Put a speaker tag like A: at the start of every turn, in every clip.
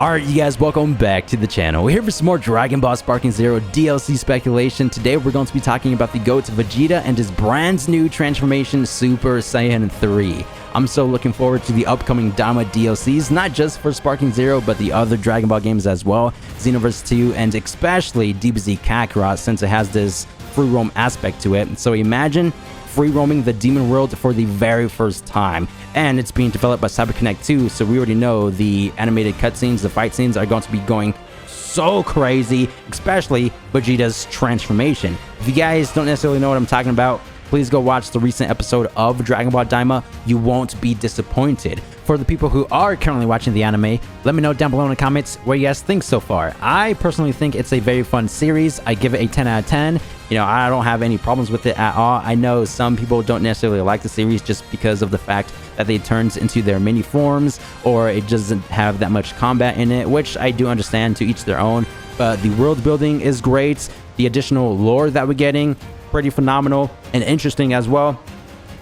A: Alright, you guys, welcome back to the channel. We're here for some more Dragon Ball Sparking Zero DLC speculation. Today we're going to be talking about the GOAT Vegeta and his brand new transformation, Super Saiyan 3. I'm so looking forward to the upcoming Daima DLCs, not just for Sparking Zero, but the other Dragon Ball games as well, Xenoverse 2, and especially DBZ Kakarot, since it has this free roam aspect to it. So imagine free roaming the demon world for the very first time, and it's being developed by CyberConnect 2, so we already know the animated cutscenes, the fight scenes are going to be going so crazy, especially Vegeta's transformation. If you guys don't necessarily know what I'm talking about, please go watch the recent episode of Dragon Ball Daima. You won't be disappointed. For the people who are currently watching the anime, let me know down below in the comments what you guys think so far. I personally think it's a very fun series. I give it a 10 out of 10. You know, I don't have any problems with it at all. I know some people don't necessarily like the series just because of the fact that it turns into their mini forms, or it doesn't have that much combat in it, which I do understand, to each their own. But the world building is great. The additional lore that we're getting, pretty phenomenal and interesting as well.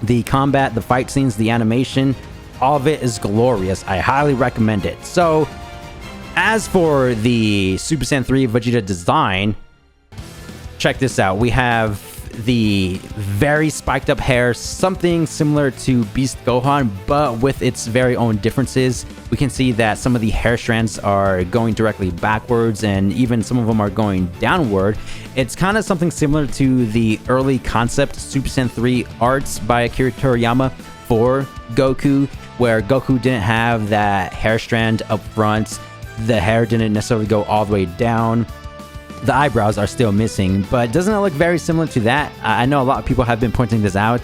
A: The combat, the fight scenes, the animation, all of it is glorious. I highly recommend it. So, as for the Super Saiyan 3 Vegeta design, check this out. We have the very spiked up hair, something similar to Beast Gohan, but with its very own differences. We can see that some of the hair strands are going directly backwards, and even some of them are going downward. It's kind of something similar to the early concept Super Saiyan 3 arts by Akira Toriyama for Goku, where Goku didn't have that hair strand up front. The hair didn't necessarily go all the way down. The eyebrows are still missing, but doesn't it look very similar to that? I know a lot of people have been pointing this out.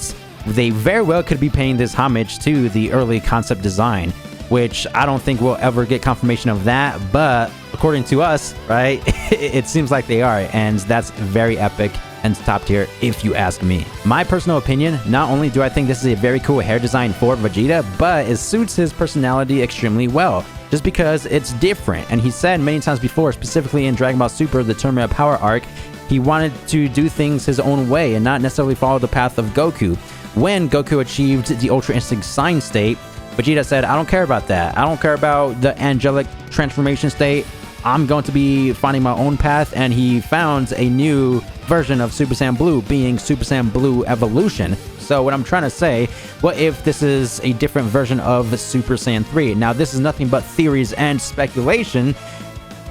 A: They very well could be paying this homage to the early concept design, which I don't think we'll ever get confirmation of that, but according to us, right, it seems like they are, and that's very epic and top tier if you ask me. My personal opinion, not only do I think this is a very cool hair design for Vegeta, but it suits his personality extremely well, just because it's different. And he said many times before, specifically in Dragon Ball Super, the Tournament of Power arc, he wanted to do things his own way and not necessarily follow the path of Goku. When Goku achieved the Ultra Instinct Sign state, Vegeta said, I don't care about that. I don't care about the angelic transformation state. I'm going to be finding my own path, and he found a new version of Super Saiyan Blue, being Super Saiyan Blue Evolution. So what I'm trying to say, what if this is a different version of Super Saiyan 3? Now, this is nothing but theories and speculation.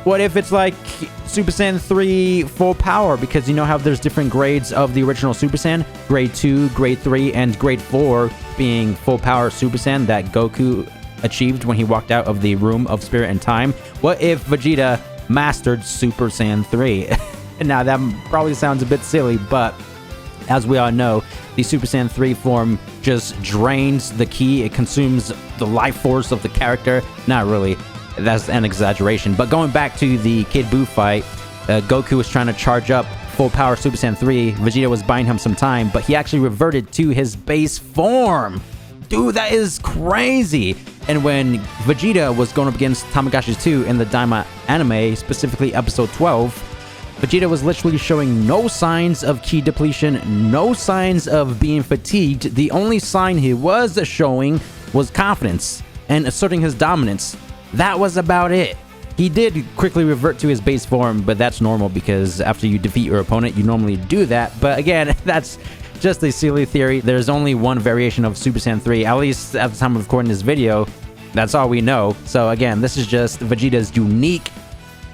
A: What if it's like Super Saiyan 3 full power? Because you know how there's different grades of the original Super Saiyan? Grade 2, Grade 3, and Grade 4 being full power Super Saiyan that Goku achieved when he walked out of the Room of Spirit and Time. What if Vegeta mastered Super Saiyan 3? Now, that probably sounds a bit silly, but as we all know, the Super Saiyan 3 form just drains the ki. It consumes the life force of the character. Not really. That's an exaggeration. But going back to the Kid Buu fight, Goku was trying to charge up full power Super Saiyan 3. Vegeta was buying him some time, but he actually reverted to his base form. Dude, that is crazy. And when Vegeta was going up against Tamagotchi 2 in the Daima anime, specifically episode 12, Vegeta was literally showing no signs of ki depletion, no signs of being fatigued. The only sign he was showing was confidence and asserting his dominance. That was about it. He did quickly revert to his base form, but that's normal because after you defeat your opponent, you normally do that. But again, that's just a silly theory. There's only one variation of Super Saiyan 3, at least at the time of recording this video. That's all we know. So again, this is just Vegeta's unique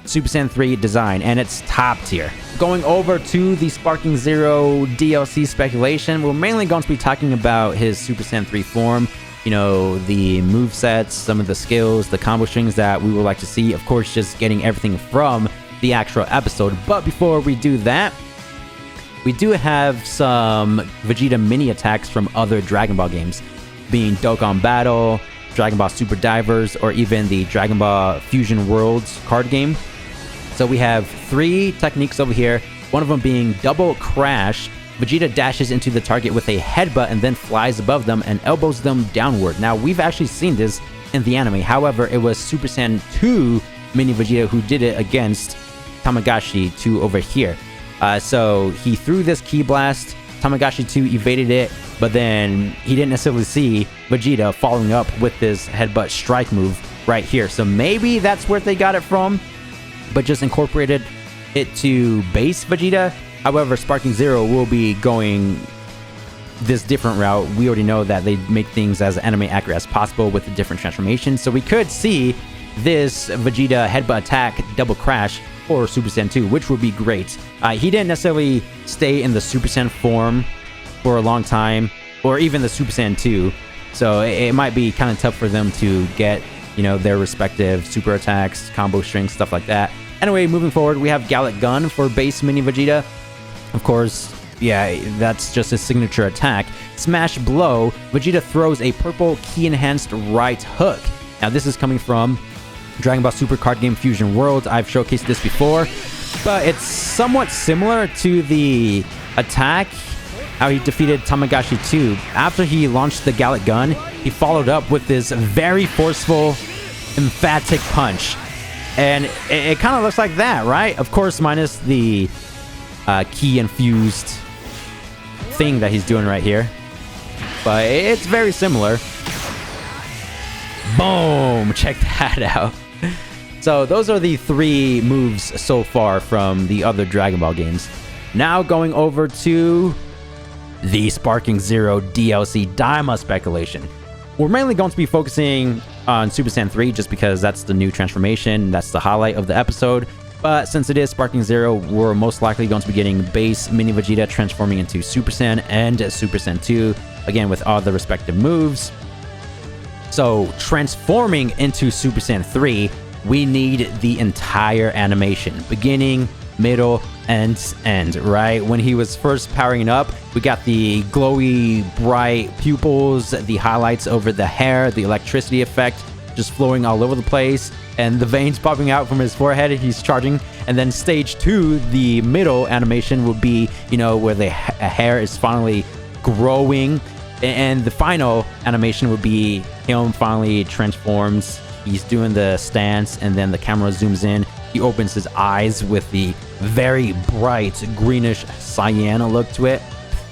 A: Super Saiyan 3 design, and it's top tier. Going over to the Sparking Zero DLC speculation, we're mainly going to be talking about his Super Saiyan 3 form. You know, the movesets, some of the skills, the combo strings that we would like to see. Of course, just getting everything from the actual episode. But before we do that, we do have some Vegeta mini attacks from other Dragon Ball games, being Dokkan Battle, Dragon Ball Super Divers, or even the Dragon Ball Fusion Worlds card game. So we have 3 techniques over here, one of them being Double Crash. Vegeta dashes into the target with a headbutt and then flies above them and elbows them downward. Now, we've actually seen this in the anime. However, it was Super Saiyan 2 Mini Vegeta who did it against Tamagotchi 2 over here. So he threw this Ki Blast, Tamagotchi 2 evaded it, but then he didn't necessarily see Vegeta following up with this headbutt strike move right here. So maybe that's where they got it from, but just incorporated it to base Vegeta. However, Sparking Zero will be going this different route. We already know that they make things as anime accurate as possible with the different transformations. So we could see this Vegeta headbutt attack double crash or Super Saiyan 2, which would be great. He didn't necessarily stay in the Super Saiyan form for a long time, or even the Super Saiyan 2. So it might be kind of tough for them to get, you know, their respective super attacks, combo strings, stuff like that. Anyway, moving forward, we have Gallic Gun for base Mini Vegeta. Of course, yeah, that's just his signature attack. Smash Blow, Vegeta throws a purple key-enhanced right hook. Now, this is coming from Dragon Ball Super Card Game Fusion World. I've showcased this before, but it's somewhat similar to the attack, how he defeated Tamagotchi 2. After he launched the Gallic Gun, he followed up with this very forceful, emphatic punch. And it kind of looks like that, right? Of course, minus the key-infused thing that he's doing right here. But it's very similar. Boom! Check that out. So those are the 3 moves so far from the other Dragon Ball games. Now going over to the Sparking Zero DLC Daima speculation. We're mainly going to be focusing on Super Saiyan 3 just because that's the new transformation. That's the highlight of the episode. But since it is Sparking Zero, we're most likely going to be getting base Mini Vegeta transforming into Super Saiyan and Super Saiyan 2, again with all the respective moves. So transforming into Super Saiyan 3, we need the entire animation, beginning, middle, and end, right? When he was first powering up, we got the glowy, bright pupils, the highlights over the hair, the electricity effect just flowing all over the place, and the veins popping out from his forehead. He's charging. And then stage 2, the middle animation will be, you know, where the hair is finally growing. And the final animation would be him finally transforms. He's doing the stance, and then the camera zooms in. He opens his eyes with the very bright greenish cyan look to it.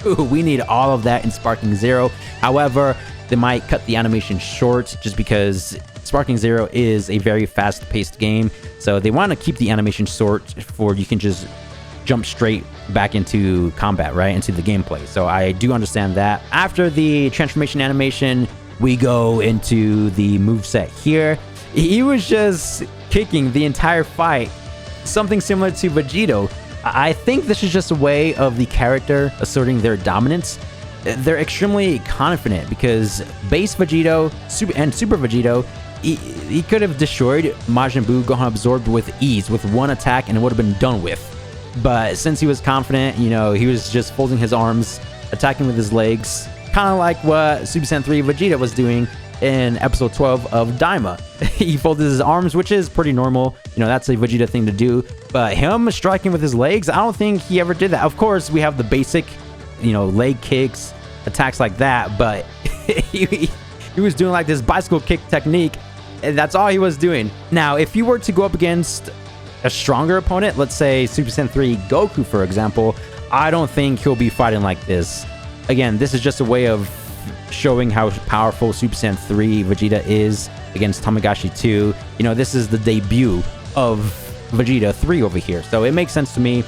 A: Ooh, we need all of that in Sparking Zero. However, they might cut the animation short just because Sparking Zero is a very fast-paced game. So they want to keep the animation short for you can just jump straight back into combat, right? Into the gameplay. So I do understand that. After the transformation animation, we go into the moveset here. He was just kicking the entire fight. Something similar to Vegeta. I think this is just a way of the character asserting their dominance. They're extremely confident because base Vegeta and Super Vegeta, he could have destroyed Majin Buu Gohan Absorbed with ease with one attack and it would have been done with. But since he was confident, you know, he was just folding his arms, attacking with his legs, kind of like what Super Saiyan 3 Vegeta was doing in episode 12 of Daima. He folded his arms, which is pretty normal. You know, that's a Vegeta thing to do. But him striking with his legs, I don't think he ever did that. Of course, we have the basic, you know, leg kicks, attacks like that. But he was doing like this bicycle kick technique. And that's all he was doing. Now, if you were to go up against a stronger opponent, let's say Super Saiyan 3 Goku, for example, I don't think he'll be fighting like this. Again, this is just a way of showing how powerful Super Saiyan 3 Vegeta is against Tamagotchi 2. You know, this is the debut of Vegeta 3 over here, so it makes sense to me.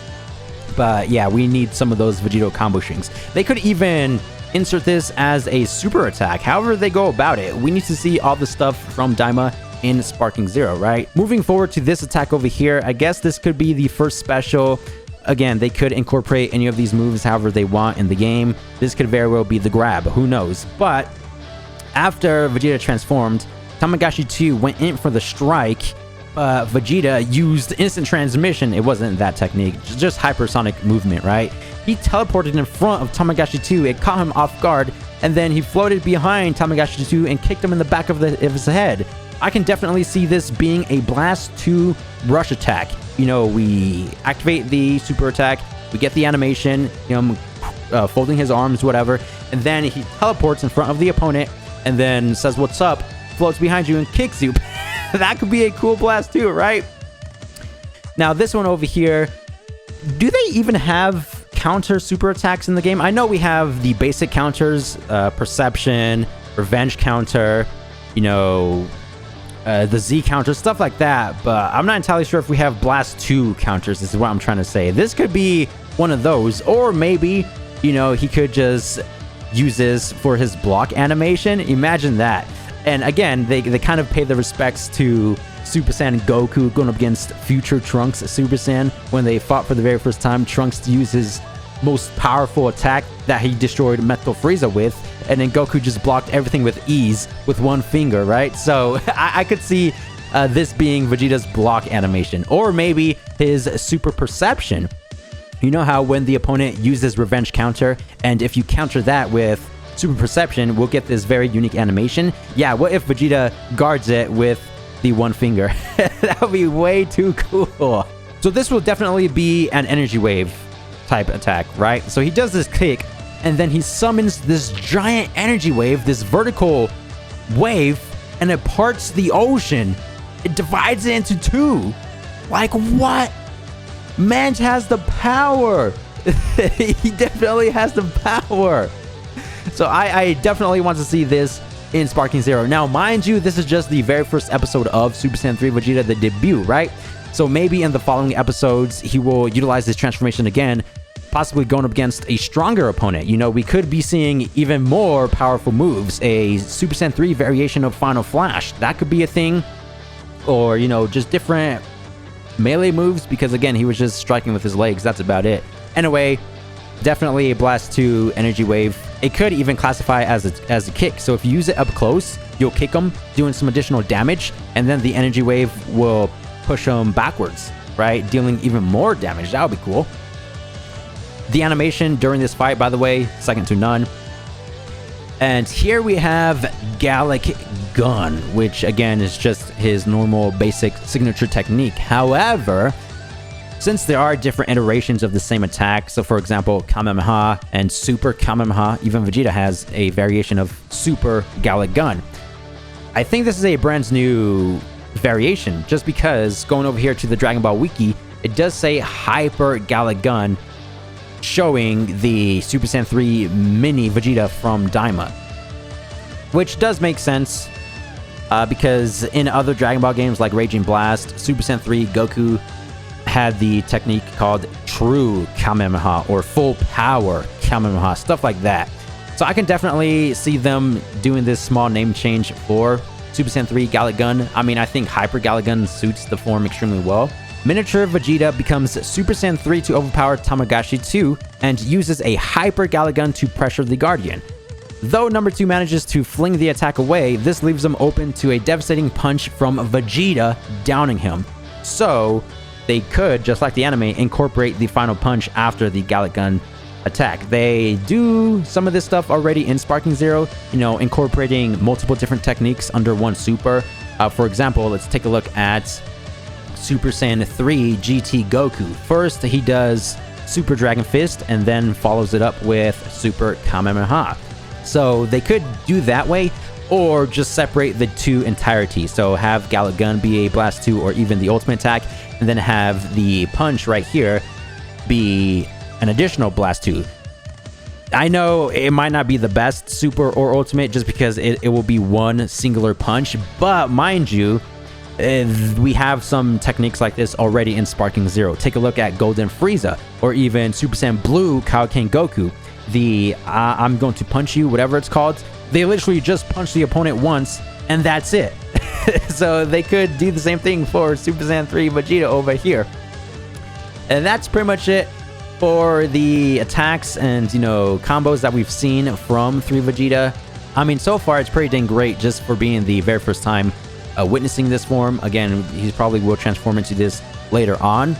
A: But yeah, we need some of those Vegeta combo strings. They could even insert this as a super attack. However they go about it, we need to see all the stuff from Daima in Sparking Zero, right? Moving forward to this attack over here, I guess this could be the first special. Again, they could incorporate any of these moves however they want in the game. This could very well be the grab, who knows? But after Vegeta transformed, Tamagotchi 2 went in for the strike, but Vegeta used instant transmission. It wasn't that technique, just hypersonic movement, right? He teleported in front of Tamagotchi 2. It caught him off guard, and then he floated behind Tamagotchi 2 and kicked him in the back of his head. I can definitely see this being a Blast 2 rush attack. You know, we activate the super attack, we get the animation, him folding his arms, whatever, and then he teleports in front of the opponent and then says, "What's up?" floats behind you and kicks you. That could be a cool Blast 2, right? Now, this one over here, do they even have counter super attacks in the game? I know we have the basic counters, Perception, Revenge counter, you know, the Z counter, stuff like that. But I'm not entirely sure if we have Blast 2 counters. This is what I'm trying to say. This could be one of those, or maybe, you know, he could just use this for his block animation. Imagine that. And again, they kind of pay the respects to Super Saiyan Goku going up against future Trunks Super Saiyan when they fought for the very first time. Trunks to use his most powerful attack that he destroyed Metal Frieza with, and then Goku just blocked everything with ease with one finger, right? So I could see this being Vegeta's block animation, or maybe his super perception. You know how when the opponent uses revenge counter, and if you counter that with super perception, we'll get this very unique animation. Yeah, what if Vegeta guards it with the one finger? That would be way too cool. So this will definitely be an energy wave type attack, right? So he does this kick, and then he summons this giant energy wave, this vertical wave, and it parts the ocean. It divides it into two. Like, what? Man has the power. He definitely has the power. So I definitely want to see this in Sparking Zero. Now, mind you, this is just the very first episode of Super Saiyan 3 Vegeta, the debut, right? So maybe in the following episodes, he will utilize this transformation again, possibly going up against a stronger opponent. You know, we could be seeing even more powerful moves. A Super Saiyan 3 variation of Final Flash. That could be a thing. Or, you know, just different melee moves, because again, he was just striking with his legs. That's about it. Anyway, definitely a Blast 2 energy wave. It could even classify as a kick. So if you use it up close, you'll kick him, doing some additional damage, and then the energy wave will push him backwards, right? Dealing even more damage. That would be cool. The animation during this fight, by the way, second to none. And here we have Gallic Gun, which again is just his normal basic signature technique. However, since there are different iterations of the same attack, so for example, Kamehameha and Super Kamehameha, even Vegeta has a variation of Super Gallic Gun. I think this is a brand new variation, just because going over here to the Dragon Ball Wiki, it does say Hyper Gallic Gun, showing the Super Saiyan 3 mini Vegeta from Daima. Which does make sense, because in other Dragon Ball games like Raging Blast, Super Saiyan 3 Goku had the technique called True Kamehameha or Full Power Kamehameha, stuff like that. So I can definitely see them doing this small name change for Super Saiyan 3 Gallic Gun. I mean, I think Hyper Gallic Gun suits the form extremely well. Miniature Vegeta becomes Super Saiyan 3 to overpower Tamagotchi 2 and uses a Hyper Gallic Gun to pressure the Guardian. Though number 2 manages to fling the attack away, this leaves him open to a devastating punch from Vegeta, downing him. So they could, just like the anime, incorporate the final punch after the Gallic Gun attack. They do some of this stuff already in Sparking Zero, you know, incorporating multiple different techniques under one super. For example, let's take a look at Super Saiyan 3 GT Goku. First, he does Super Dragon Fist and then follows it up with Super Kamehameha. So they could do that way, or just separate the two entirety. So have Gallic Gun be a Blast 2 or even the ultimate attack, and then have the punch right here be an additional Blast 2. I know it might not be the best super or ultimate just because it will be one singular punch, but mind you, we have some techniques like this already in Sparking Zero. Take a look at Golden Frieza, or even Super Saiyan Blue Kaioken Goku. The I'm going to punch you, whatever it's called. They literally just punch the opponent once, and that's it. So they could do the same thing for Super Saiyan 3 Vegeta over here. And that's pretty much it for the attacks and, you know, combos that we've seen from 3 Vegeta. I mean, so far it's pretty dang great just for being the very first time witnessing this form. Again, he probably will transform into this later on.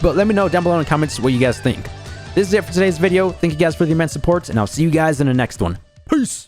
A: But let me know down below in the comments what you guys think. This is it for today's video. Thank you guys for the immense support, and I'll see you guys in the next one. Peace!